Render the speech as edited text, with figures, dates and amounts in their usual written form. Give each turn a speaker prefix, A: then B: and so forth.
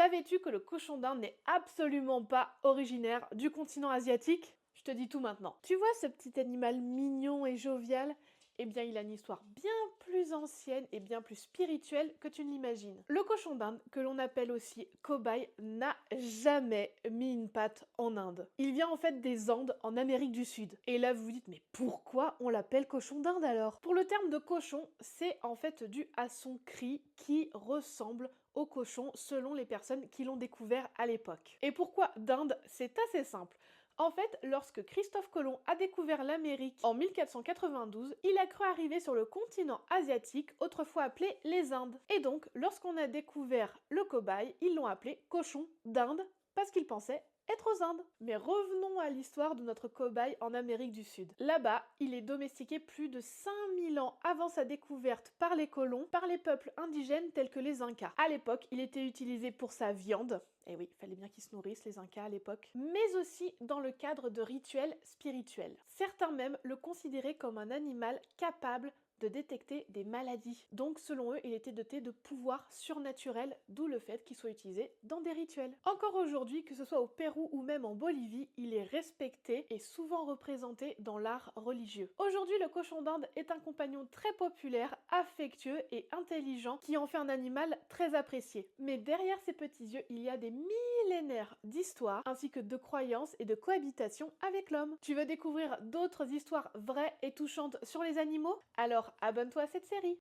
A: Savais-tu que le cochon d'Inde n'est absolument pas originaire du continent asiatique? Je te dis tout maintenant. Tu vois ce petit animal mignon et jovial? Eh bien, il a une histoire bien plus ancienne et bien plus spirituelle que tu ne l'imagines. Le cochon d'Inde, que l'on appelle aussi cobaye, n'a jamais mis une patte en Inde. Il vient en fait des Andes en Amérique du Sud. Et là, vous vous dites, mais pourquoi on l'appelle cochon d'Inde alors? Pour le terme de cochon, c'est en fait dû à son cri qui ressemble au cochon selon les personnes qui l'ont découvert à l'époque. Et pourquoi d'Inde? C'est assez simple. En fait, lorsque Christophe Colomb a découvert l'Amérique en 1492, il a cru arriver sur le continent asiatique, autrefois appelé les Indes. Et donc, lorsqu'on a découvert le cobaye, ils l'ont appelé cochon d'Inde parce qu'ils pensaient être aux Indes. Mais revenons à l'histoire de notre cobaye en Amérique du Sud. Là-bas, il est domestiqué plus de 5000 ans avant sa découverte par les colons, par les peuples indigènes tels que les Incas. À l'époque, il était utilisé pour sa viande. Et oui, il fallait bien qu'ils se nourrissent, les Incas à l'époque. Mais aussi dans le cadre de rituels spirituels. Certains même le considéraient comme un animal capable de détecter des maladies. Donc selon eux, il était doté de pouvoirs surnaturels, d'où le fait qu'il soit utilisé dans des rituels. Encore aujourd'hui, que ce soit au Pérou ou même en Bolivie, il est respecté et souvent représenté dans l'art religieux. Aujourd'hui, le cochon d'Inde est un compagnon très populaire, affectueux et intelligent qui en fait un animal très apprécié. Mais derrière ses petits yeux, il y a des millénaires d'histoires ainsi que de croyances et de cohabitation avec l'homme. Tu veux découvrir d'autres histoires vraies et touchantes sur les animaux? Alors abonne-toi à cette série.